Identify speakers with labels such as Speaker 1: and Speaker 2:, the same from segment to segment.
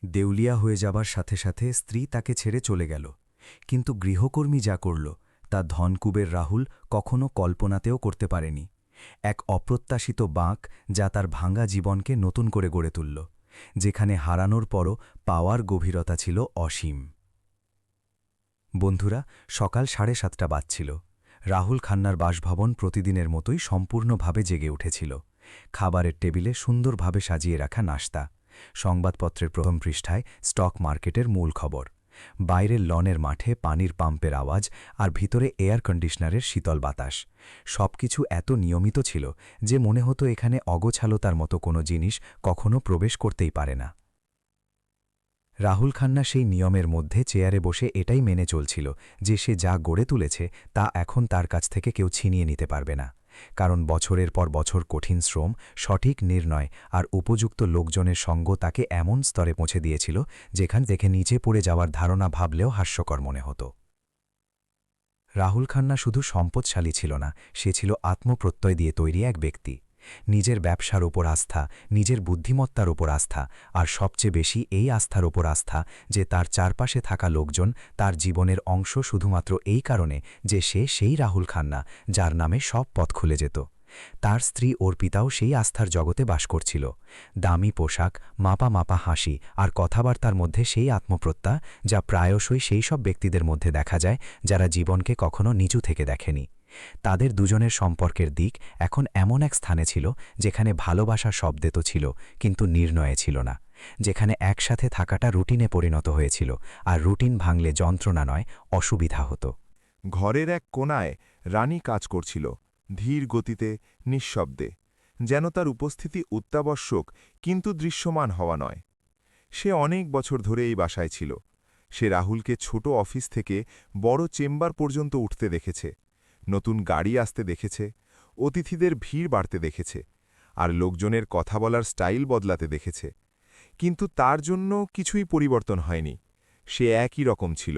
Speaker 1: দেউলিয়া হয়ে যাবার সাথে সাথে স্ত্রী তাকে ছেড়ে চলে গেল, কিন্তু গৃহকর্মী যা করল তা ধনকুবের রাহুল কখনো কল্পনাতেও করতে পারেনি। এক অপ্রত্যাশিত বাঁক যা তার ভাঙা জীবনকে নতুন করে গড়ে তুলল, যেখানে হারানোর পরও পাওয়ার গভীরতা ছিল অসীম। বন্ধুরা, সকাল 7:30 বাজছিল। রাহুল খান্নার বাসভবন প্রতিদিনের মতোই সম্পূর্ণভাবে জেগে উঠেছিল। খাবারের টেবিলে সুন্দরভাবে সাজিয়ে রাখা নাশতা, সংবাদপত্রের প্রথম পৃষ্ঠায় স্টক মার্কেটের মূল খবর, বাইরের লনের মাঠে পানির পাম্পের আওয়াজ, আর ভিতরে এয়ার কন্ডিশনারের শীতল বাতাস। সবকিছু এত নিয়মিত ছিল যে মনে হতো এখানে অগোছালতার মতো কোনো জিনিস কখনো প্রবেশ করতেই পারে না। রাহুল খান্না সেই নিয়মের মধ্যে চেয়ারে বসে এটাই মেনে চলছিল যে সে যা গড়ে তুলেছে তা এখন তার কাছ থেকে কেউ ছিনিয়ে নিতে পারবে না। কারণ বছরের পর বছর কঠিন শ্রম, সঠিক নির্ণয় আর উপযুক্ত লোকজনের সঙ্গ তাকে এমন স্তরে পৌঁছে দিয়েছিল যেখান থেকে নিচে পড়ে যাওয়ার ধারণা ভাবলেও হাস্যকর মনে হতো। রাহুল খান্না শুধু সম্পদশালী ছিল না, সে ছিল আত্মপ্রত্যয় দিয়ে তৈরি এক ব্যক্তি। নিজের ব্যবসার ওপর আস্থা, নিজের বুদ্ধিমত্তার ওপর আস্থা, আর সবচেয়ে বেশি এই আস্থার ওপর আস্থা যে তার চারপাশে থাকা লোকজন তার জীবনের অংশ শুধুমাত্র এই কারণে যে সে সেই রাহুল খান্না যার নামে সব পথ খুলে যেত। তার স্ত্রী অর্পিতাও সেই আস্থার জগতে বাস করছিল। দামি পোশাক, মাপা মাপা হাসি আর কথাবার্তার মধ্যে সেই আত্মপ্রত্যয় যা প্রায়শই সেই সব ব্যক্তিদের মধ্যে দেখা যায় যারা জীবনকে কখনো নিচু থেকে দেখেনি। তাদের দুজনের সম্পর্কের দিক এখন এমন এক স্থানে ছিল যেখানে ভালোবাসা শব্দে তো ছিল, কিন্তু নির্ণয়ে ছিল না। যেখানে একসাথে থাকাটা রুটিনে পরিণত হয়েছিল, আর রুটিন ভাঙলে যন্ত্রণা নয়, অসুবিধা হতো।
Speaker 2: ঘরের এক কোণায় রানী কাজ করছিল, ধীর গতিতে, নিঃশব্দে, যেন তার উপস্থিতি অত্যাবশ্যক কিন্তু দৃশ্যমান হওয়া নয়। সে অনেক বছর ধরে এই বাসায় ছিল। সে রাহুলকে ছোট অফিস থেকে বড় চেম্বার পর্যন্ত উঠতে দেখেছে, নতুন গাড়ি আসতে দেখেছে, অতিথিদের ভিড় বাড়তে দেখেছে, আর লোকজনের কথা বলার স্টাইল বদলাতে দেখেছে। কিন্তু তার জন্য কিছুই পরিবর্তন হয়নি। সে একই রকম ছিল,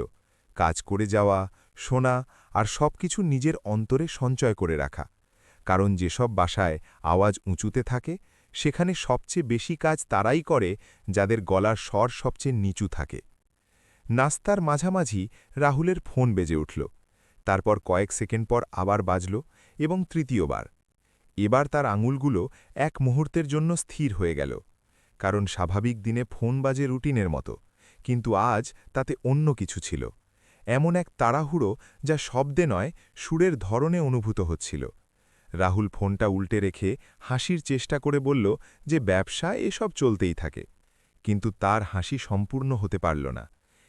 Speaker 2: কাজ করে যাওয়া, শোনা, আর সবকিছু নিজের অন্তরে সঞ্চয় করে রাখা। কারণ যেসব বাসায় আওয়াজ উঁচুতে থাকে সেখানে সবচেয়ে বেশি কাজ তারাই করে যাদের গলার স্বর সবচেয়ে নিচু থাকে। নাস্তার মাঝামাঝি রাহুলের ফোন বেজে উঠল, তারপর কয়েক সেকেন্ড পর আবার বাজল, এবং তৃতীয়বার। এবার তার আঙুলগুলো এক মুহূর্তের জন্য স্থির হয়ে গেল। কারণ স্বাভাবিক দিনে ফোন বাজে রুটিনের মতো, কিন্তু আজ তাতে অন্য কিছু ছিল। এমন এক তাড়াহুড়ো যা শব্দে নয়, সুরের ধরনে অনুভূত হচ্ছিল। রাহুল ফোনটা উল্টে রেখে হাসির চেষ্টা করে বলল যে ব্যবসা এসব চলতেই থাকে। কিন্তু তার হাসি সম্পূর্ণ হতে পারল না,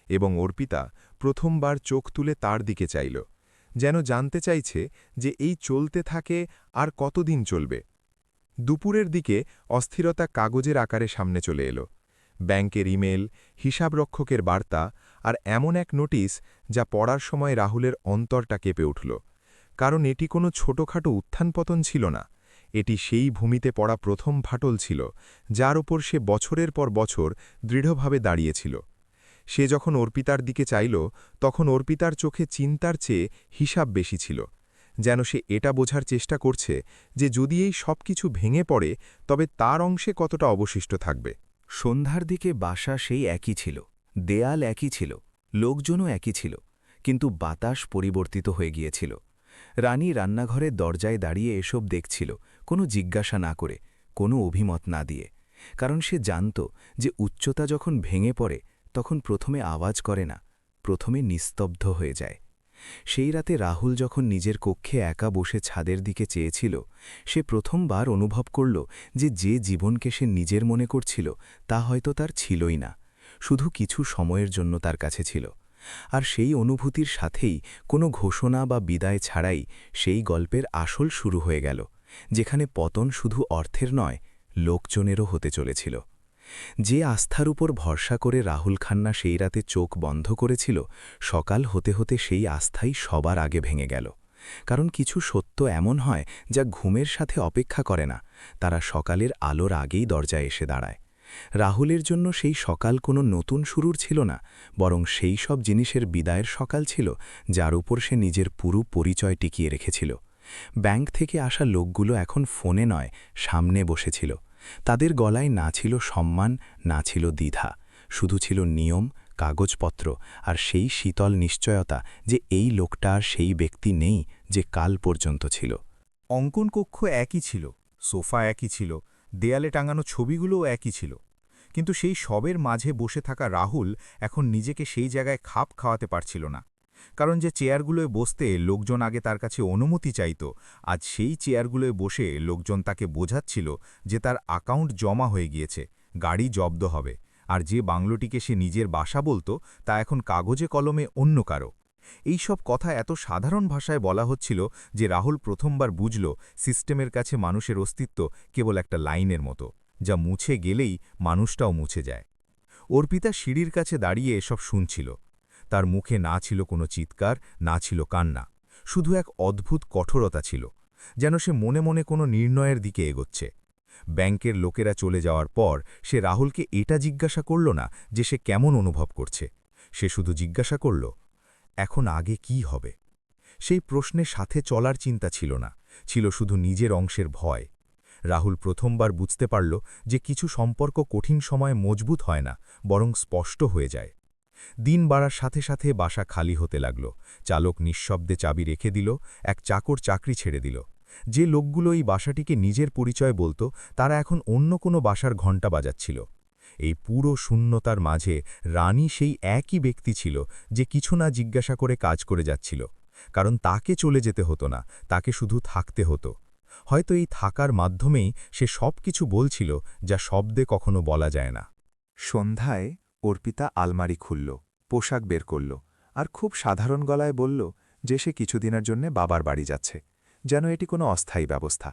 Speaker 2: এবং অর্পিতা প্রথমবার চোখ তুলে তার দিকে চাইল, যেন জানতে চাইছে যে এই চলতে থাকে আর কতদিন চলবে। দুপুরের দিকে অস্থিরতা কাগজের আকারে সামনে চলে এলো, ব্যাংকের ইমেল, হিসাবরক্ষকের বার্তা, আর এমন এক নোটিশ যা পড়ার সময় রাহুলের অন্তরটা কেঁপে উঠল। কারণ এটি কোনো ছোটখাটো উত্থানপতন ছিল না, এটি সেই ভূমিতে পড়া প্রথম ফাটল ছিল যার ওপর সে বছরের পর বছর দৃঢ়ভাবে দাঁড়িয়েছিল। সে যখন অর্পিতার দিকে চাইল তখন অর্পিতার চোখে চিন্তার চেয়ে হিসাব বেশি ছিল, যেন সে এটা বোঝার চেষ্টা করছে যে যদি এই সব কিছু ভেঙে পড়ে তবে তার অংশে কতটা অবশিষ্ট থাকবে।
Speaker 1: সন্ধ্যার দিকে বাসা সেই একই ছিল, দেয়াল একই ছিল, লোকজনও একই ছিল, কিন্তু বাতাস পরিবর্তিত হয়ে গিয়েছিল। রানী রান্নাঘরের দরজায় দাঁড়িয়ে এসব দেখছিল, কোনো জিজ্ঞাসা না করে, কোনো অভিমত না দিয়ে। কারণ সে জানত যে উচ্চতা যখন ভেঙে পড়ে তখন প্রথমে আওয়াজ করে না, প্রথমে নিস্তব্ধ হয়ে যায়। সেই রাতে রাহুল যখন নিজের কক্ষে একা বসে ছাদের দিকে চেয়েছিল, সে প্রথমবার অনুভব করল যে জীবনকে সে নিজের মনে করছিল তা হয়তো তার ছিলই না, শুধু কিছু সময়ের জন্য তার কাছে ছিল। আর সেই অনুভূতির সাথেই কোনো ঘোষণা বা বিদায় ছাড়াই সেই গল্পের আসল শুরু হয়ে গেল, যেখানে পতন শুধু অর্থের নয়, লোকজনেরও হতে চলেছিল। যে আস্থার উপর ভরসা করে রাহুল খান্না সেই রাতে চোখ বন্ধ করেছিল, সকাল হতে হতে সেই আস্থাই সবার আগে ভেঙে গেল। কারণ কিছু সত্য এমন হয় যা ঘুমের সাথে অপেক্ষা করে না, তারা সকালের আলোর আগেই দরজায় এসে দাঁড়ায়। রাহুলের জন্য সেই সকাল কোনো নতুন শুরুর ছিল না, বরং সেই সব জিনিসের বিদায়ের সকাল ছিল যার উপর সে নিজের পুরো পরিচয় টিকিয়ে রেখেছিল। ব্যাংক থেকে আসা লোকগুলো এখন ফোনে নয়, সামনে বসেছিল। তাদের গলায় না ছিল সম্মান, না ছিল দ্বিধা,
Speaker 3: শুধু ছিল নিয়ম, কাগজপত্র আর সেই শীতল নিশ্চয়তা যে এই লোকটা আর সেই ব্যক্তি নেই যে কাল পর্যন্ত ছিল।
Speaker 4: অঙ্কন কক্ষ একই ছিল, সোফা একই ছিল, দেয়ালে টাঙানো ছবিগুলোও একই ছিল। কিন্তু সেই সবের মাঝে বসে থাকা রাহুল এখন নিজেকে সেই জায়গায় খাপ খাওয়াতে পারছিল না। কারণ যে চেয়ারগুলোয় বসতে লোকজন আগে তার কাছে অনুমতি চাইত, আজ সেই চেয়ারগুলোয় বসে লোকজন তাকে বোঝাচ্ছিল যে তার অ্যাকাউন্ট জমা হয়ে গিয়েছে, গাড়ি জব্দ হবে, আর যে বাংলোটিকে সে নিজের বাসা বলতো তা এখন কাগজে কলমে অন্য কারো। এই সব কথা এত সাধারণ ভাষায় বলা হচ্ছিল যে রাহুল প্রথমবার বুঝল সিস্টেমের কাছে মানুষের অস্তিত্ব কেবল একটা লাইনের মতো, যা মুছে গেলেই মানুষটাও মুছে যায়। অর্পিতা সিঁড়ির কাছে দাঁড়িয়ে এসব শুনছিল। তার মুখে না ছিল কোনো চিৎকার, না ছিল কান্না, শুধু এক অদ্ভুত কঠোরতা ছিল, যেন সে মনে মনে কোনো নির্ণয়ের দিকে এগোচ্ছে। ব্যাংকের লোকেরা চলে যাওয়ার পর সে রাহুলকে এটা জিজ্ঞাসা করল না যে সে কেমন অনুভব করছে, সে শুধু জিজ্ঞাসা করল, এখন আগে কি হবে? সেই প্রশ্নের সাথে চলার চিন্তা ছিল না, ছিল শুধু নিজের অংশের ভয়। রাহুল প্রথমবার বুঝতে পারল যে কিছু সম্পর্ক কঠিন সময়ে মজবুত হয় না, বরং স্পষ্ট হয়ে যায়। দিন বাড়ার সাথে সাথে বাসা খালি হতে লাগল। চালক নিঃশব্দে চাবি রেখে দিল, এক চাকর চাকরি ছেড়ে দিল। যে লোকগুলো এই বাসাটিকে নিজের পরিচয় বলতো তারা এখন অন্য কোনো বাসার ঘণ্টা বাজাচ্ছিল। এই পুরো শূন্যতার মাঝে রানী সেই একই ব্যক্তি ছিল যে কিছু না জিজ্ঞাসা করে কাজ করে যাচ্ছিল, কারণ তাকে চলে যেতে হতো না, তাকে শুধু থাকতে হতো। হয়তো এই থাকার মাধ্যমেই সে সব কিছু বলছিল যা শব্দে কখনো বলা যায় না।
Speaker 2: সন্ধ্যায় অর্পিতা আলমারি খুলল, পোশাক বের করল, আর খুব সাধারণ গলায় বলল যে সে কিছুদিনের জন্য বাবার বাড়ি যাচ্ছে, যেন এটি কোনো অস্থায়ী ব্যবস্থা।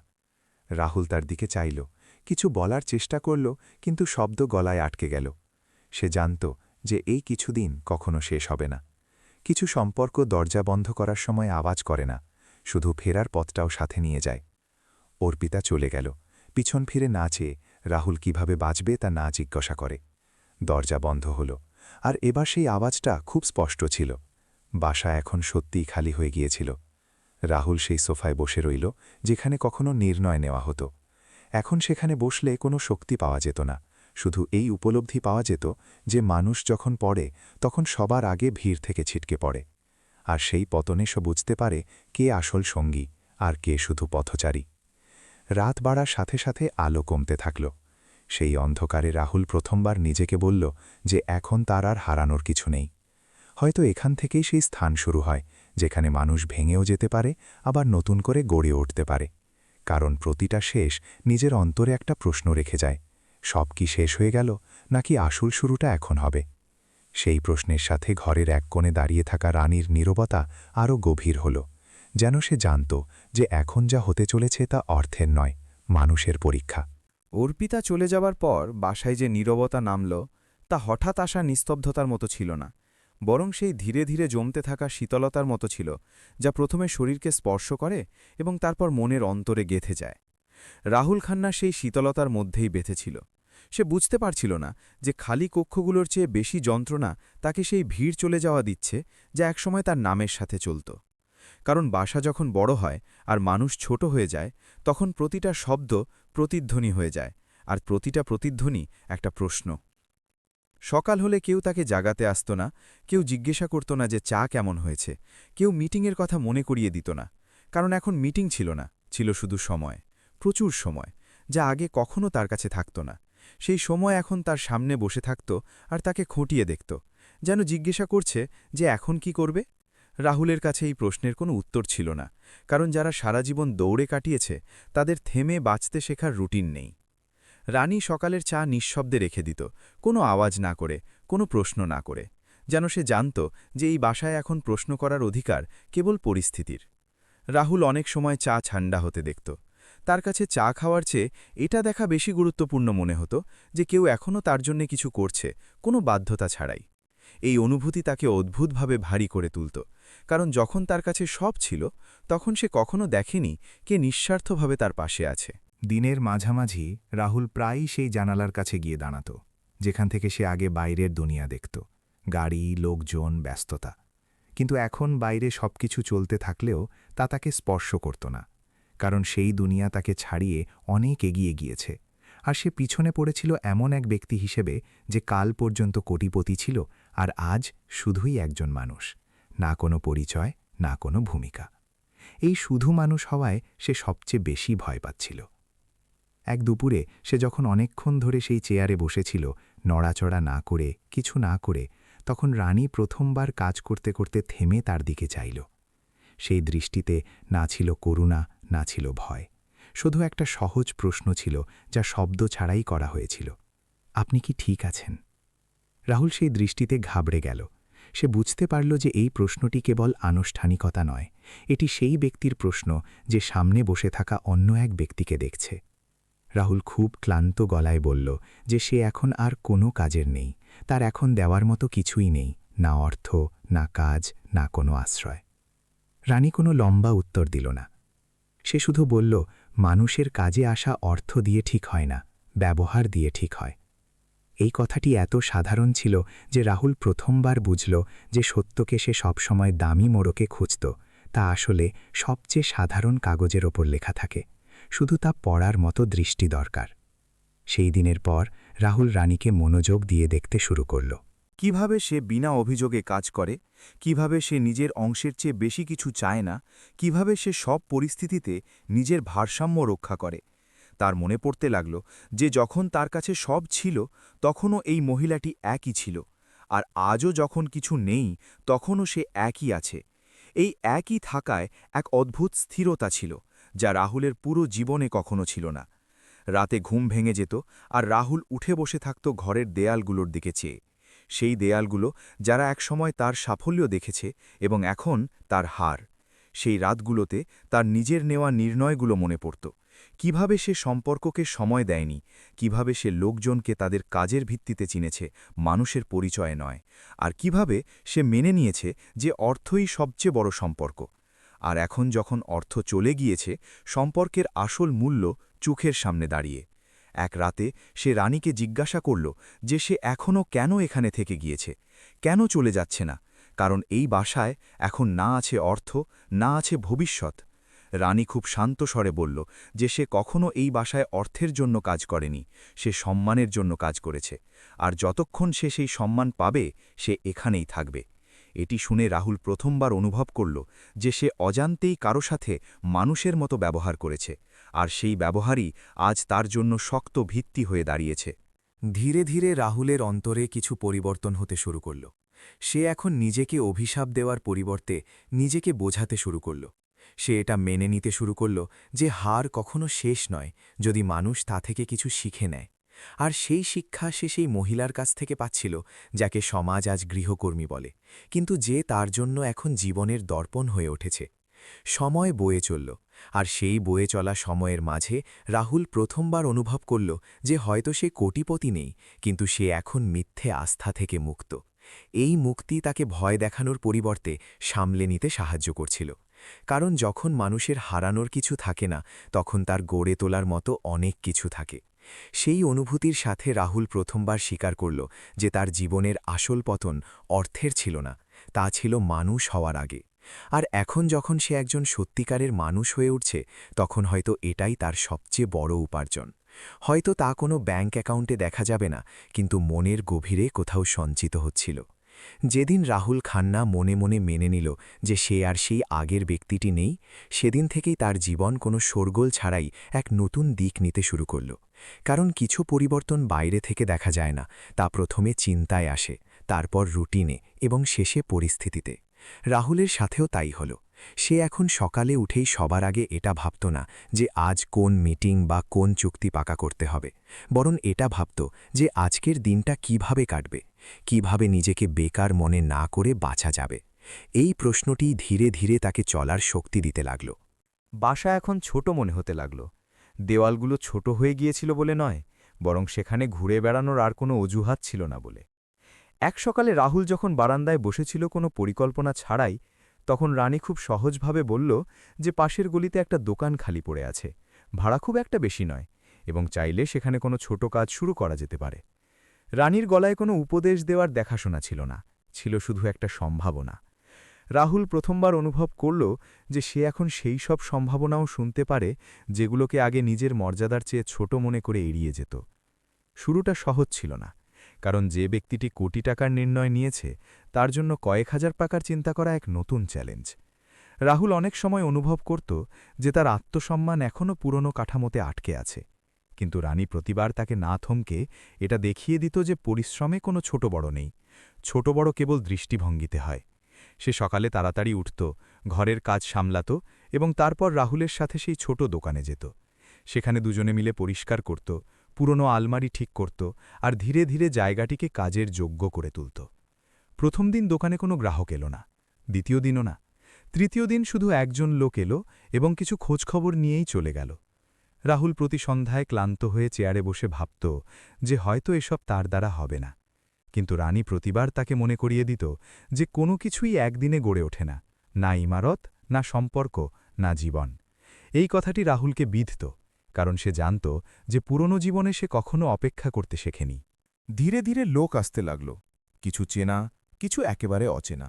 Speaker 2: রাহুল তার দিকে চাইল, কিছু বলার চেষ্টা করল, কিন্তু শব্দ গলায় আটকে গেল। সে জানত যে এই কিছুদিন কখনো শেষ হবে না। কিছু সম্পর্ক দরজা বন্ধ করার সময় আওয়াজ করে না, শুধু ফেরার পথটাও সাথে নিয়ে যায়। অর্পিতা চলে গেল, পিছন ফিরে না চেয়ে রাহুল কিভাবে বাঁচবে তা না জিজ্ঞাসা করে। দরজা বন্ধ হল, আর এবার সেই আওয়াজটা খুব স্পষ্ট ছিল। বাসা এখন সত্যিই খালি হয়ে গিয়েছিল। রাহুল সেই সোফায় বসে রইল যেখানে কখনো নির্ণয় নেওয়া হতো। এখন সেখানে বসলে কোনো শক্তি পাওয়া যেত না, শুধু এই উপলব্ধি পাওয়া যেত যে মানুষ যখন পড়ে তখন সবার আগে ভিড় থেকে ছিটকে পড়ে। আর সেই পতনে সে বুঝতে পারে কে আসল সঙ্গী আর কে শুধু পথচারী। রাত বাড়ার সাথে সাথে আলো কমতে থাকল। সেই অন্ধকারে রাহুল প্রথমবার নিজেকে বলল যে এখন তার আর হারানোর কিছু নেই। হয়তো এখান থেকেই সেই স্থান শুরু হয় যেখানে মানুষ ভেঙেও যেতে পারে, আবার নতুন করে গড়ে উঠতে পারে। কারণ প্রতিটা শেষ নিজের অন্তরে একটা প্রশ্ন রেখে যায়, সব কি শেষ হয়ে গেল, নাকি আসল শুরুটা এখন হবে? সেই প্রশ্নের সাথে ঘরের এক কোণে দাঁড়িয়ে থাকা রানীর নীরবতা আরও গভীর হল, যেন সে জানত যে এখন যা হতে চলেছে তা অর্থের নয়, মানুষের পরীক্ষা।
Speaker 4: অর্পিতা চলে যাবার পর বাসায় যে নীরবতা নামল তা হঠাৎ আসা নিস্তব্ধতার মতো ছিল না, বরং সেই ধীরে ধীরে জমতে থাকা শীতলতার মতো ছিল, যা প্রথমে শরীরকে স্পর্শ করে এবং তারপর মনের অন্তরে গেঁথে যায়। রাহুল খান্না সেই শীতলতার মধ্যেই বেঁধেছিল। সে বুঝতে পারছিল না যে খালি কক্ষগুলোর চেয়ে বেশি যন্ত্রণা তাকে সেই ভিড় চলে যাওয়া দিচ্ছে যা একসময় তার নামের সাথে চলত। কারণ বাসা যখন বড় হয় আর মানুষ ছোট হয়ে যায়, তখন প্রতিটা শব্দ প্রতিধ্বনি হয়ে যায়, আর প্রতিটা প্রতিধ্বনি একটা প্রশ্ন। সকাল হলে কেউ তাকে জাগাতে আসত না, কেউ জিজ্ঞাসা করত না যে চা কেমন হয়েছে, কেউ মিটিংয়ের কথা মনে করিয়ে দিত না। কারণ এখন মিটিং ছিল না, ছিল শুধু সময়, প্রচুর সময়, যা আগে কখনো তার কাছে থাকত না। সেই সময় এখন তার সামনে বসে থাকত আর তাকে খুঁটিয়ে দেখত, যেন জিজ্ঞাসা করছে যে এখন কি করবে। রাহুলের কাছে এই প্রশ্নের কোনো উত্তর ছিল না, কারণ যারা সারা জীবন দৌড়ে কাটিয়েছে তাদের থেমে বাঁচতে শেখার রুটিন নেই। রানী সকালের চা নিঃশব্দে রেখে দিত, কোনো আওয়াজ না করে, কোনো প্রশ্ন না করে, যেন সে জানত যে এই বাসায় এখন প্রশ্ন করার অধিকার কেবল পরিস্থিতির। রাহুল অনেক সময় চা ঠান্ডা হতে দেখত। তার কাছে চা খাওয়ার চেয়ে এটা দেখা বেশি গুরুত্বপূর্ণ মনে হতো যে কেউ এখনও তার জন্য কিছু করছে, কোনো বাধ্যতা ছাড়াই। এই অনুভূতি তাকে অদ্ভুতভাবে ভারী করে তুলত, কারণ যখন তার কাছে সব ছিল তখন সে কখনো দেখেনি কে নিঃস্বার্থভাবে তার পাশে আছে।
Speaker 5: দিনের মাঝামাঝি রাহুল প্রায়ই সেই জানালার কাছে গিয়ে দাঁড়াত, যেখান থেকে সে আগে বাইরের দুনিয়া দেখত, গাড়ি, লোকজন, ব্যস্ততা। কিন্তু এখন বাইরে সবকিছু চলতে থাকলেও তা তাকে স্পর্শ করত না, কারণ সেই দুনিয়া তাকে ছাড়িয়ে অনেক এগিয়ে গিয়েছে, আর সে পিছনে পড়েছিল এমন এক ব্যক্তি হিসেবে যে কাল পর্যন্ত কোটিপতি ছিল আর আজ শুধুই একজন মানুষ, না কোনো পরিচয়, না কোনো ভূমিকা। এই শুধু মানুষ হওয়ায় সে সবচেয়ে বেশি ভয় পাচ্ছিল। এক দুপুরে সে যখন অনেকক্ষণ ধরে সেই চেয়ারে বসেছিল, নড়াচড়া না করে, কিছু না করে, তখন রানী প্রথমবার কাজ করতে করতে থেমে তার দিকে চাইল। সেই দৃষ্টিতে না ছিল করুণা, না ছিল ভয়, শুধু একটা সহজ প্রশ্ন ছিল যা শব্দ ছাড়াই করা হয়েছিল। আপনি কি ঠিক আছেন? রাহুল সেই দৃষ্টিতে ঘাবড়ে গেল। সে বুঝতে পারল যে এই প্রশ্নটি কেবল আনুষ্ঠানিকতা নয়, এটি সেই ব্যক্তির প্রশ্ন যে সামনে বসে থাকা অন্য এক ব্যক্তিকে দেখছে। রাহুল খুব ক্লান্ত গলায় বলল যে সে এখন আর কোনো কাজের নেই, তার এখন দেওয়ার মতো কিছুই নেই, না অর্থ, না কাজ, না কোনো আশ্রয়। রানী কোনো লম্বা উত্তর দিল না। সে শুধু বলল, মানুষের কাজে আসা অর্থ দিয়ে ঠিক হয় না, ব্যবহার দিয়ে ঠিক হয়। এই কথাটি এত সাধারণ ছিল যে রাহুল প্রথমবার বুঝল যে সত্যকে সে সবসময় দামি মোড়কে খুঁজত, তা আসলে সবচেয়ে সাধারণ কাগজের ওপর লেখা থাকে, শুধু তা পড়ার মতো দৃষ্টি দরকার। সেই দিনের পর রাহুল রানীকে মনোযোগ দিয়ে দেখতে শুরু করল।
Speaker 4: কিভাবে সে বিনা অভিযোগে কাজ করে, কিভাবে সে নিজের অংশের চেয়ে বেশি কিছু চায় না, কিভাবে সে সব পরিস্থিতিতে নিজের ভারসাম্য রক্ষা করে। তার মনে পড়তে লাগল যে যখন তার কাছে সব ছিল তখনও এই মহিলাটি একই ছিল, আর আজও যখন কিছু নেই তখনও সে একই আছে। এই একই থাকায় এক অদ্ভুত স্থিরতা ছিল যা রাহুলের পুরো জীবনে কখনো ছিল না। রাতে ঘুম ভেঙে যেত আর রাহুল উঠে বসে থাকত ঘরের দেয়ালগুলোর দিকে চেয়ে, সেই দেয়ালগুলো যারা একসময় তার সাফল্য দেখেছে এবং এখন তার হার। সেই রাতগুলোতে তার নিজের নেওয়া নির্ণয়গুলো মনে পড়ত, কিভাবে সে সম্পর্ককে সময় দেয়নি, কিভাবে সে লোকজনকে তাদের কাজের ভিত্তিতে চিনেছে, মানুষের পরিচয়ে নয়, আর কিভাবে সে মেনে নিয়েছে যে অর্থই সবচেয়ে বড় সম্পর্ক। আর এখন যখন অর্থ চলে গিয়েছে, সম্পর্কের আসল মূল্য চোখের সামনে দাঁড়িয়ে। এক রাতে সে রানীকে জিজ্ঞাসা করল যে সে এখনও কেন এখানে থেকে গিয়েছে, কেন চলে যাচ্ছে না, কারণ এই বাসায় এখন না আছে অর্থ, না আছে ভবিষ্যৎ। রানী খুব শান্ত স্বরে বলল যে সে কখনো এই বাসায় অর্থের জন্য কাজ করেনি, সে সম্মানের জন্য কাজ করেছে, আর যতক্ষণ সে সেই সম্মান পাবে সে এখানেই থাকবে। এটি শুনে রাহুল প্রথমবার অনুভব করল যে সে অজান্তেই কারো সাথে মানুষের মতো ব্যবহার করেছে, আর সেই ব্যবহারই আজ তার জন্য শক্ত ভিত্তি হয়ে দাঁড়িয়েছে।
Speaker 1: ধীরে ধীরে রাহুলের অন্তরে কিছু পরিবর্তন হতে শুরু করল। সে এখন নিজেকে অভিশাপ দেওয়ার পরিবর্তে নিজেকে বোঝাতে শুরু করল। সে এটা মেনে নিতে শুরু করল যে হার কখনো শেষ নয় যদি মানুষ তা থেকে কিছু শিখে নেয়। আর সেই শিক্ষা সে সেই মহিলার কাছ থেকে পাচ্ছিল যাকে সমাজ আজ গৃহকর্মী বলে, কিন্তু যে তার জন্য এখন জীবনের দর্পণ হয়ে উঠেছে। সময় বয়ে চলল, আর সেই বয়ে চলা সময়ের মাঝে রাহুল প্রথমবার অনুভব করল যে হয়তো সে কোটিপতি নেই, কিন্তু সে এখন মিথ্যে আস্থা থেকে মুক্ত। এই মুক্তি তাকে ভয় দেখানোর পরিবর্তে সামলে নিতে সাহায্য করছিল, কারণ যখন মানুষের হারানোর কিছু থাকে না তখন তার গড়ে তোলার মতো অনেক কিছু থাকে। সেই অনুভূতির সাথে রাহুল প্রথমবার স্বীকার করল যে তার জীবনের আসল পতন অর্থের ছিল না, তা ছিল মানুষ হওয়ার আগে। আর এখন যখন সে একজন সত্যিকারের মানুষ হয়ে উঠছে, তখন হয়তো এটাই তার সবচেয়ে বড় উপার্জন। হয়তো তা কোনো ব্যাঙ্ক অ্যাকাউন্টে দেখা যাবে না, কিন্তু মনের গভীরে কোথাও সঞ্চিত হচ্ছিল। যেদিন রাহুল খান্না মনে মনে মেনে নিল যে সে আর সেই আগের ব্যক্তিটি নেই, সেদিন থেকেই তার জীবন কোনো শোরগোল ছাড়াই এক নতুন দিক নিতে শুরু করল। কারণ কিছু পরিবর্তন বাইরে থেকে দেখা যায় না, তা প্রথমে চিন্তায় আসে, তারপর রুটিনে এবং শেষে পরিস্থিতিতে। রাহুলের সাথেও তাই হল। সে এখন সকালে উঠেই সবার আগে এটা ভাবত না যে আজ কোন মিটিং বা কোন চুক্তি পাকা করতে হবে, বরং এটা ভাবত যে আজকের দিনটা কিভাবে কাটবে, কিভাবে নিজেকে বেকার মনে না করে বাঁচা যাবে। এই প্রশ্নটি ধীরে ধীরে তাকে চলার শক্তি দিতে লাগল।
Speaker 4: বাসা এখন ছোট মনে হতে লাগল। দেওয়ালগুলো ছোট হয়ে গিয়েছিল বলে নয়, বরং সেখানে ঘুরে বেড়ানোর আর কোনো অজুহাত ছিল না বলে। এক সকালে রাহুল যখন বারান্দায় বসেছিল কোনো পরিকল্পনা ছাড়াই, তখন রানী খুব সহজভাবে বলল যে পাশের গলিতে একটা দোকান খালি পড়ে আছে, ভাড়া খুব একটা বেশি নয়, এবং চাইলে সেখানে কোনো ছোট কাজ শুরু করা যেতে পারে। রানীর গলায় কোনো উপদেশ দেওয়ার দেখাশোনা ছিল না, ছিল শুধু একটা সম্ভাবনা।
Speaker 5: রাহুল প্রথমবার অনুভব করল যে সে এখন সেই সব সম্ভাবনাও শুনতে পারে যেগুলোকে আগে নিজের মর্যাদার চেয়ে ছোট মনে করে এড়িয়ে যেত। শুরুটা সহজ ছিল না, কারণ যে ব্যক্তিটি কোটি টাকার নির্ণয় নিয়েছে তার জন্য কয়েক হাজার টাকার চিন্তা করা এক নতুন চ্যালেঞ্জ। রাহুল অনেক সময় অনুভব করত যে তার আত্মসম্মান এখনও পুরনো কাঠামোতে আটকে আছে, কিন্তু রানী প্রতিবার তাকে না থমকে এটা দেখিয়ে দিত যে পরিশ্রমে কোনো ছোট বড় নেই, ছোট বড় কেবল দৃষ্টিভঙ্গিতে হয়। সে সকালে তাড়াতাড়ি উঠত, ঘরের কাজ সামলাত এবং তারপর রাহুলের সাথে সেই ছোট দোকানে যেত। সেখানে দুজনে মিলে পরিষ্কার করত, পুরনো আলমারি ঠিক করত আর ধীরে ধীরে জায়গাটিকে কাজের যোগ্য করে তুলত। প্রথম দিন দোকানে কোনো গ্রাহক এলো না, দ্বিতীয় দিনও না, তৃতীয় দিন শুধু একজন লোক এলো এবং কিছু খোঁজখবর নিয়েই চলে গেল। রাহুল প্রতি সন্ধ্যায় ক্লান্ত হয়ে চেয়ারে বসে ভাবত যে হয়তো এসব তার দ্বারা হবে না, কিন্তু রানী প্রতিবার তাকে মনে করিয়ে দিত যে কোনো কিছুই একদিনে গড়ে ওঠে না, না ইমারত, না সম্পর্ক, না জীবন। এই কথাটি রাহুলকে বিঁধত, কারণ সে জানত যে পুরনো জীবনে সে কখনো অপেক্ষা করতে শেখেনি।
Speaker 2: ধীরে ধীরে লোক আসতে লাগল, কিছু চেনা, কিছু একেবারে অচেনা।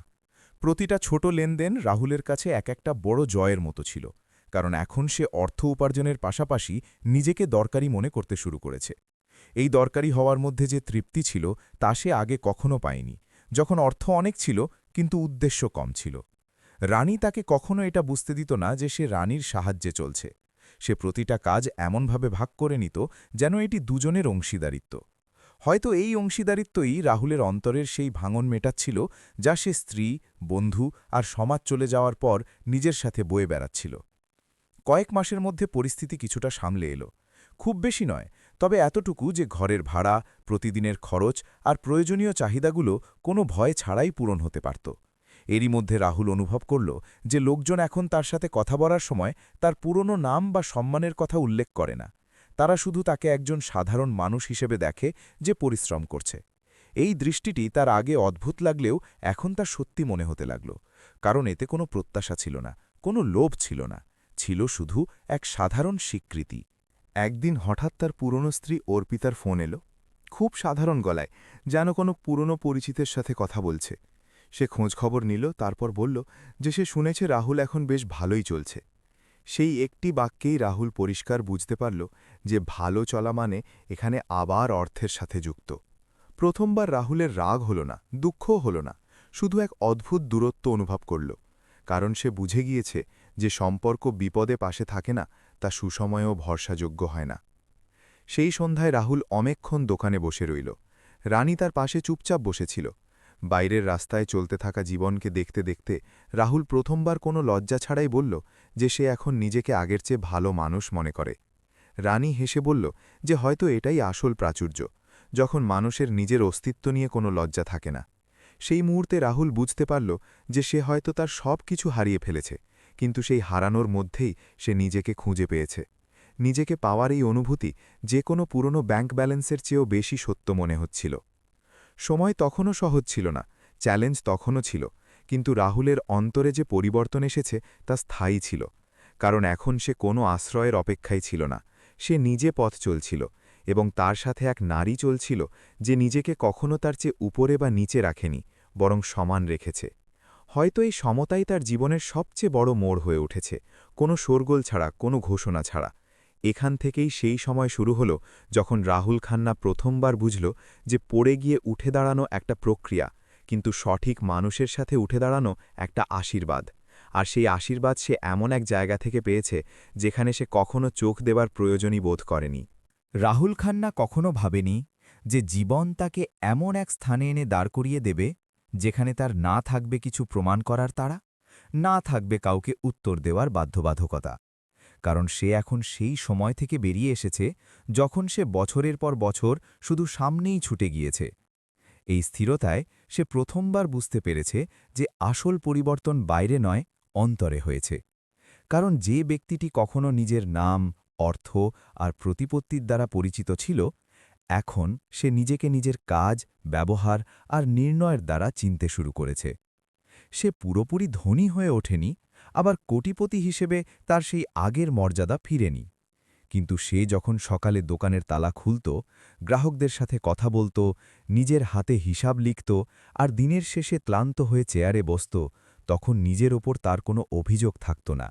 Speaker 2: প্রতিটা ছোট লেনদেন রাহুলের কাছে এক একটা বড় জয়ের মতো ছিল, কারণ এখন সে অর্থ উপার্জনের পাশাপাশি নিজেকে দরকারি মনে করতে শুরু করেছে। এই দরকারি হওয়ার মধ্যে যে তৃপ্তি ছিল তা সে আগে কখনো পায়নি, যখন অর্থ অনেক ছিল কিন্তু উদ্দেশ্য কম ছিল। রানী তাকে কখনো এটা বুঝতে দিত না যে সে রানীর সাহায্যে চলছে। সে প্রতিটা কাজ এমনভাবে ভাগ করে নিত যেন এটি দুজনের অংশীদারিত্ব। হয়তো এই অংশীদারিত্বই রাহুলের অন্তরের সেই ভাঙন মেটাচ্ছিল যা সে স্ত্রী, বন্ধু আর সমাজ চলে যাওয়ার পর নিজের সাথে বয়ে বেড়াচ্ছিল। কয়েক মাসের মধ্যে পরিস্থিতি কিছুটা সামলে এলো, খুব বেশি নয়, তবে এতটুকু যে ঘরের ভাড়া, প্রতিদিনের খরচ আর প্রয়োজনীয় চাহিদাগুলো কোনো ভয় ছাড়াই পূরণ হতে পারত। এরই মধ্যে রাহুল অনুভব করল যে লোকজন এখন তার সাথে কথা বলার সময় তার পুরনো নাম বা সম্মানের কথা উল্লেখ করে না, তারা শুধু তাকে একজন সাধারণ মানুষ হিসেবে দেখে যে পরিশ্রম করছে। এই দৃষ্টিটি তার আগে অদ্ভুত লাগলেও এখন তা সত্যি মনে হতে লাগল, কারণ এতে কোনো প্রত্যাশা ছিল না, কোনো লোভ ছিল না, ছিল শুধু এক সাধারণ স্বীকৃতি। একদিন হঠাৎ তার পুরনো স্ত্রী অর্পিতার ফোন এলো, খুব সাধারণ গলায়, যেন কোনো পুরনো পরিচিতের সাথে কথা বলছে। সে খোঁজখবর নিল, তারপর বলল যে সে শুনেছে রাহুল এখন বেশ ভালোই চলছে। সেই একটি বাক্যেই রাহুল পরিষ্কার বুঝতে পারল যে ভালো চলা মানে এখানে আবার অর্থের সাথে যুক্ত। প্রথমবার রাহুলের রাগ হল না, দুঃখও হল না, শুধু এক অদ্ভুত দূরত্ব অনুভব করল, কারণ সে বুঝে গিয়েছে যে সম্পর্ক বিপদে পাশে থাকে না, তা সুসময়েও ভরসাযোগ্য হয় না। সেই সন্ধ্যায় রাহুল অনেকক্ষণ দোকানে বসে রইল। রানী তার পাশে চুপচাপ বসেছিল। বাইরের রাস্তায় চলতে থাকা জীবনকে দেখতে দেখতে রাহুল প্রথমবার কোনো লজ্জা ছাড়াই বলল যে সে এখন নিজেকে আগের চেয়ে ভালো মানুষ মনে করে। রানী হেসে বলল যে হয়তো এটাই আসল প্রাচুর্য, যখন মানুষের নিজের অস্তিত্ব নিয়ে কোনো লজ্জা থাকে না। সেই মুহূর্তে রাহুল বুঝতে পারল যে সে হয়তো তার সব কিছু হারিয়ে ফেলেছে, কিন্তু সেই হারানোর মধ্যেই সে নিজেকে খুঁজে পেয়েছে। নিজেকে পাওয়ার এই অনুভূতি যে কোনো পুরনো ব্যাংক ব্যালেন্সের চেয়েও বেশি সত্য মনে হচ্ছিল। সময় তখনও সহজ ছিল না, চ্যালেঞ্জ তখনও ছিল, কিন্তু রাহুলের অন্তরে যে পরিবর্তন এসেছে তা স্থায়ী ছিল, কারণ এখন সে কোনো আশ্রয়ের অপেক্ষায় ছিল না, সে নিজে পথ চলছিল এবং তার সাথে এক নারী চলছিল যে নিজেকে কখনো তার চেয়ে উপরে বা নিচে রাখেনি, বরং সমান রেখেছে। হয়তো এই সমতাই তার জীবনের সবচেয়ে বড় মোড় হয়ে উঠেছে, কোনো শোরগোল ছাড়া, কোনো ঘোষণা ছাড়া। এখান থেকেই সেই সময় শুরু হল যখন রাহুল খান্না প্রথমবার বুঝল যে পড়ে গিয়ে উঠে দাঁড়ানো একটা প্রক্রিয়া, কিন্তু সঠিক মানুষের সাথে উঠে দাঁড়ানো একটা আশীর্বাদ। আর সেই আশীর্বাদ সে এমন এক জায়গা থেকে পেয়েছে যেখানে সে কখনো চোখ দেবার প্রয়োজনই বোধ করেনি।
Speaker 4: রাহুল খান্না কখনো ভাবেনি যে জীবন তাকে এমন এক স্থানে এনে দাঁড় করিয়ে দেবে যেখানে তার না থাকবে কিছু প্রমাণ করার তাড়া, না থাকবে কাউকে উত্তর দেওয়ার বাধ্যবাধকতা। কারণ সে এখন সেই সময় থেকে বেরিয়ে এসেছে যখন সে বছরের পর বছর শুধু সামনেই ছুটে গিয়েছে। এই স্থিরতায় সে প্রথমবার বুঝতে পেরেছে যে আসল পরিবর্তন বাইরে নয়, অন্তরে হয়েছে। কারণ যে ব্যক্তিটি কখনো নিজের নাম, অর্থ আর প্রতিপত্তির দ্বারা পরিচিত ছিল, এখন সে নিজেকে নিজের কাজ, ব্যবহার আর নির্ণয়ের দ্বারা চিনতে শুরু করেছে। সে পুরোপুরি ধনী হয়ে ওঠেনি, আবার কোটিপতি হিসেবে তার সেই আগের মর্যাদা ফিরেনি, কিন্তু সে যখন সকালে দোকানের তালা খুলত, গ্রাহকদের সাথে কথা বলত, নিজের হাতে হিসাব লিখত আর দিনের শেষে ক্লান্ত হয়ে চেয়ারে বসত,
Speaker 1: তখন নিজের ওপর তার কোনো অভিযোগ থাকত না।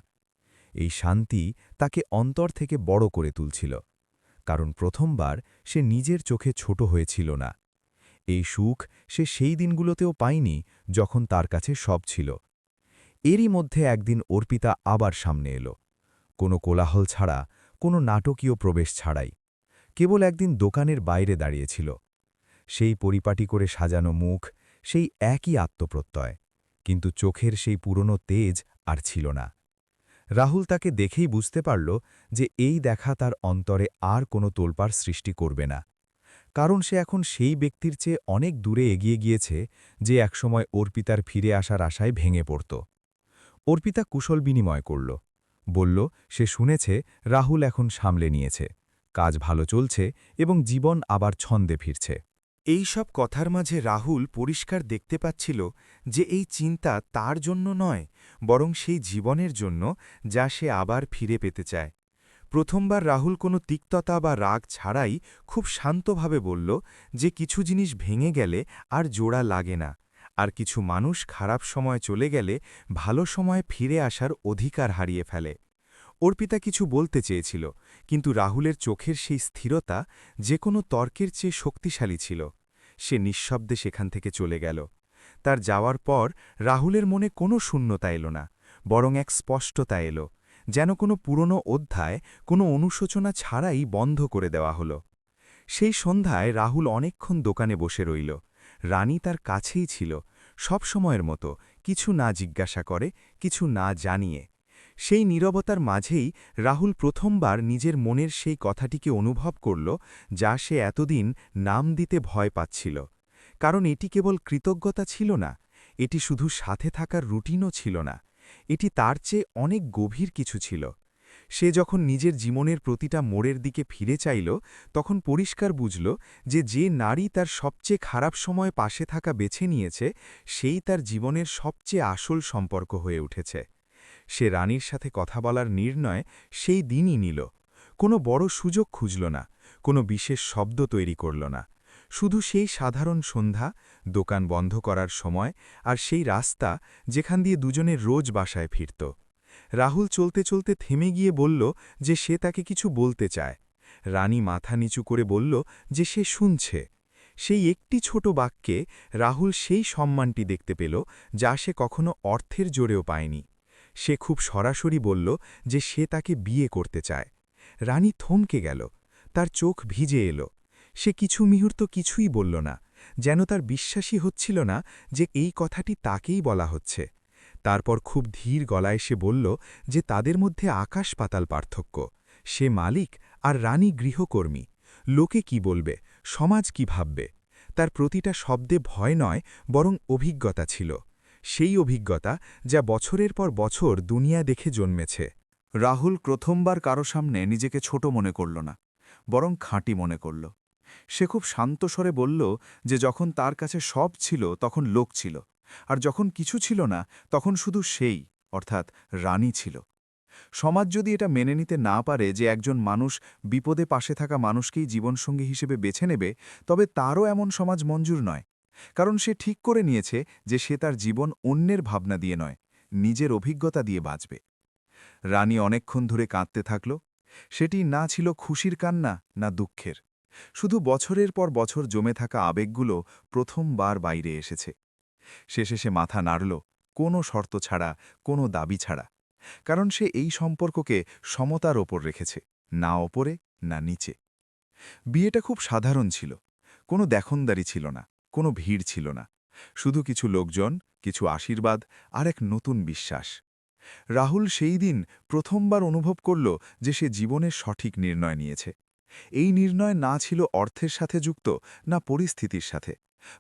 Speaker 1: এই শান্তি তাকে অন্তর থেকে বড় করে তুলছিল, কারণ প্রথমবার সে নিজের চোখে ছোট হয়েছিল না। এই সুখ সে সেই দিনগুলোতেও পায়নি যখন তার কাছে সব ছিল। এরই মধ্যে একদিন অর্পিতা আবার সামনে এলো, কোনো কোলাহল ছাড়া, কোনো নাটকীয় প্রবেশ ছাড়াই। কেবল একদিন দোকানের বাইরে দাঁড়িয়েছিল। সেই পরিপাটি করে সাজানো মুখ, সেই একই আত্মপ্রত্যয়, কিন্তু চোখের সেই পুরনো তেজ আর ছিল না। রাহুল তাকে দেখেই বুঝতে পারল যে এই দেখা তার অন্তরে আর কোনো তোলপাড় সৃষ্টি করবে না, কারণ সে এখন সেই ব্যক্তির চেয়ে অনেক দূরে এগিয়ে গিয়েছে যে একসময় অর্পিতার ফিরে আসার আশায় ভেঙে পড়ত। অর্পিতা কুশল বিনিময় করল, বলল সে শুনেছে রাহুল এখন সামলে নিয়েছে, কাজ ভালো চলছে এবং জীবন আবার ছন্দে ফিরছে।
Speaker 2: এই সব কথার মাঝে রাহুল পরিষ্কার দেখতে পাচ্ছিল যে এই চিন্তা তার জন্য নয়, বরং সেই জীবনের জন্য যা সে আবার ফিরে পেতে চায়। প্রথমবার রাহুল কোনো তিক্ততা বা রাগ ছাড়াই খুব শান্তভাবে বলল যে কিছু জিনিস ভেঙে গেলে আর জোড়া লাগে না, আর কিছু মানুষ খারাপ সময় চলে গেলে ভালো সময় ফিরে আসার অধিকার হারিয়ে ফেলে। অর্পিতা কিছু বলতে চেয়েছিল, কিন্তু রাহুলের চোখের সেই স্থিরতা যে কোনো তর্কের চেয়ে শক্তিশালী ছিল। সে নিঃশব্দে সেখান থেকে চলে গেল। তার যাওয়ার পর রাহুলের মনে কোনো শূন্যতা এলো না, বরং এক স্পষ্টতা এলো, যেন কোনো পুরনো অধ্যায় কোনো অনুশোচনা ছাড়াই বন্ধ করে দেওয়া হলো। সেই সন্ধ্যায় রাহুল অনেকক্ষণ দোকানে বসে রইল। রানী তার কাছেই ছিল, সব সময়ের মতো, কিছু না জিজ্ঞাসা করে, কিছু না জানিয়ে। সেই নীরবতার মাঝেই রাহুল প্রথমবার নিজের মনের সেই কথাটিকে অনুভব করল যা সে এতদিন নাম দিতে ভয় পাচ্ছিল। কারণ এটি কেবল কৃতজ্ঞতা ছিল না, এটি শুধু সাথে থাকার রুটিনও ছিল না, এটি তার চেয়ে অনেক গভীর কিছু ছিল। সে যখন নিজের জীবনের প্রতিটা মোড়ের দিকে ফিরে চাইল, তখন পরিষ্কার বুঝল যে নারী তার সবচেয়ে খারাপ সময় পাশে থাকা বেছে নিয়েছে, সেই তার জীবনের সবচেয়ে আসল সম্পর্ক হয়ে উঠেছে। সে রানীর সাথে কথা বলার নির্ণয় সেই দিনই নিল। কোনো বড় সুযোগ খুঁজল না, কোনো বিশেষ শব্দ তৈরি করল না, শুধু সেই সাধারণ সন্ধ্যা, দোকান বন্ধ করার সময়, আর সেই রাস্তা যেখান দিয়ে দুজনে রোজ বাসায় ফিরত। রাহুল চলতে চলতে থেমে গিয়ে বলল যে সে তাকে কিছু বলতে চায়। রানী মাথা নিচু করে বলল যে সে শুনছে। সেই একটি ছোট বাক্যে রাহুল সেই সম্মানটি দেখতে পেল যা সে কখনো অর্থের জোরেও পায়নি। সে খুব সরাসরি বলল যে সে তাকে বিয়ে করতে চায়। রানী থমকে গেল, তার চোখ ভিজে এলো। সে কিছু মুহূর্ত কিছুই বলল না, যেন তার বিশ্বাসই হচ্ছিল না যে এই কথাটি তাকেই বলা হচ্ছে। তারপর খুব ধীর গলায় সে বলল যে তাদের মধ্যে আকাশ পাতাল পার্থক্য। সে মালিক আর রানী গৃহকর্মী। লোকে কি বলবে, সমাজ কি ভাববে? তার প্রতিটা শব্দে ভয় নয়, বরং অভিজ্ঞতা ছিল। সেই অভিজ্ঞতা যা বছরের পর বছর দুনিয়া দেখে জন্মেছে।
Speaker 5: রাহুল প্রথমবার কারো সামনে নিজেকে ছোট মনে করল না, বরং খাঁটি মনে করল। সে খুব শান্ত স্বরে বলল যে যখন তার কাছে সব ছিল তখন লোক ছিল, আর যখন কিছু ছিল না তখন শুধু সেই, অর্থাৎ রানী ছিল। সমাজ যদি এটা মেনে নিতে না পারে যে একজন মানুষ বিপদে পাশে থাকা মানুষকেই জীবনসঙ্গী হিসেবে বেছে নেবে, তবে তারও এমন সমাজ মঞ্জুর নয়। কারণ সে ঠিক করে নিয়েছে যে সে তার জীবন অন্যের ভাবনা দিয়ে নয়, নিজের অভিজ্ঞতা দিয়ে বাঁচবে। রানী অনেকক্ষণ ধরে কাঁদতে থাকল। সেটি না ছিল খুশির কান্না, না দুঃখের। শুধু বছরের পর বছর জমে থাকা আবেগগুলো প্রথমবার বাইরে এসেছে। শেষে সে মাথা নাড়ল, কোনো শর্ত ছাড়া, কোনো দাবি ছাড়া। কারণ সে এই সম্পর্ককে সমতার ওপর রেখেছে, না ওপরে না নিচে। বিয়েটা খুব সাধারণ ছিল, কোনো দেখনদারি ছিল না, কোনো ভিড় ছিল না, শুধু কিছু লোকজন, কিছু আশীর্বাদ আর এক নতুন বিশ্বাস। রাহুল সেই দিন প্রথমবার অনুভব করল যে সে জীবনের সঠিক নির্ণয় নিয়েছে। এই নির্ণয় না ছিল অর্থের সাথে যুক্ত, না পরিস্থিতির সাথে,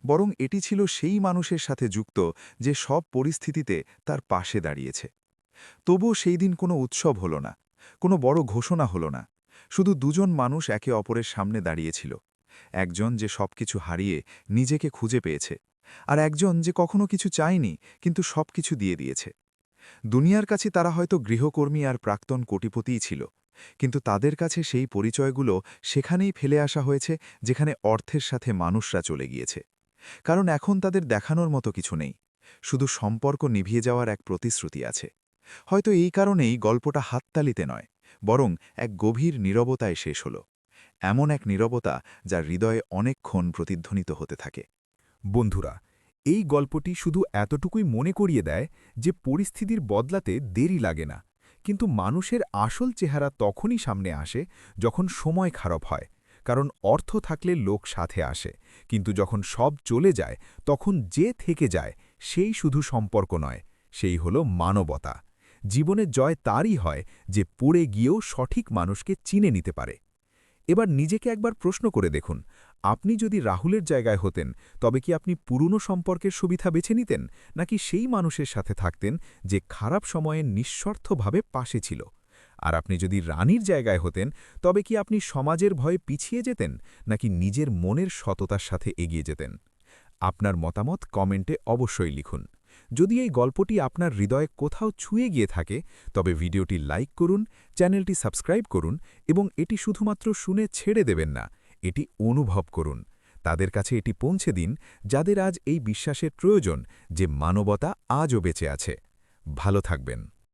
Speaker 5: বরং এটি ছিল সেই মানুষের সাথে যুক্ত যে সব পরিস্থিতিতে তার পাশে দাঁড়িয়েছে। তবুও সেই দিন কোনো উৎসব হল না, কোনো বড় ঘোষণা হল না। শুধু দুজন মানুষ একে অপরের সামনে দাঁড়িয়েছিল। একজন যে সবকিছু হারিয়ে নিজেকে খুঁজে পেয়েছে, আর একজন যে কখনো কিছু চায়নি কিন্তু সবকিছু দিয়ে দিয়েছে। দুনিয়ার কাছে তারা হয়তো গৃহকর্মী আর প্রাক্তন কোটিপতিই ছিল, কিন্তু তাদের কাছে সেই পরিচয়গুলো সেখানেই ফেলে আসা হয়েছে যেখানে অর্থের সাথে মানুষরা চলে গিয়েছে। কারণ এখন তাদের দেখানোর মতো কিছু নেই,
Speaker 6: শুধু সম্পর্ক নিভিয়ে যাওয়ার এক প্রতিশ্রুতি আছে। হয়তো এই কারণেই গল্পটা হাততালিতে নয়, বরং এক গভীর নীরবতায় শেষ হল। এমন এক নীরবতা যা হৃদয়ে অনেকক্ষণ প্রতিধ্বনিত হতে থাকে।
Speaker 4: বন্ধুরা, এই গল্পটি শুধু এতটুকুই মনে করিয়ে দেয় যে পরিস্থিতির বদলাতে দেরি লাগে না, কিন্তু মানুষের আসল চেহারা তখনই সামনে আসে যখন সময় খারাপ হয়। কারণ অর্থ থাকলে লোক সাথে আসে, কিন্তু যখন সব চলে যায় তখন যে থেকে যায় সেই শুধু সম্পর্ক নয়, সেই হলো মানবতা। জীবনের জয় তারই হয় যে পড়ে গিয়েও সঠিক মানুষকে চিনে নিতে পারে। এবার নিজেকে একবার প্রশ্ন করে দেখুন, আপনি যদি রাহুলের জায়গায় হতেন তবে কি আপনি পুরনো সম্পর্কের সুবিধা বেছে নিতেন, নাকি সেই মানুষের সাথে থাকতেন যে খারাপ সময়ে নিঃস্বার্থভাবে পাশে ছিল? আর আপনি যদি রানীর জায়গায় হতেন তবে কি আপনি সমাজের ভয়ে পিছিয়ে যেতেন, নাকি নিজের মনের সততার সাথে এগিয়ে যেতেন? আপনার মতামত কমেন্টে অবশ্যই লিখুন। যদি এই গল্পটি আপনার হৃদয়ে কোথাও ছুঁয়ে গিয়ে থাকে তবে ভিডিওটি লাইক করুন, চ্যানেলটি সাবস্ক্রাইব করুন এবং এটি শুধুমাত্র শুনে ছেড়ে দেবেন না, এটি অনুভব করুন। তাদের কাছে এটি পৌঁছে দিন যাদের আজ এই বিশ্বাসের প্রয়োজন যে মানবতা আজও বেঁচে আছে। ভালো থাকবেন।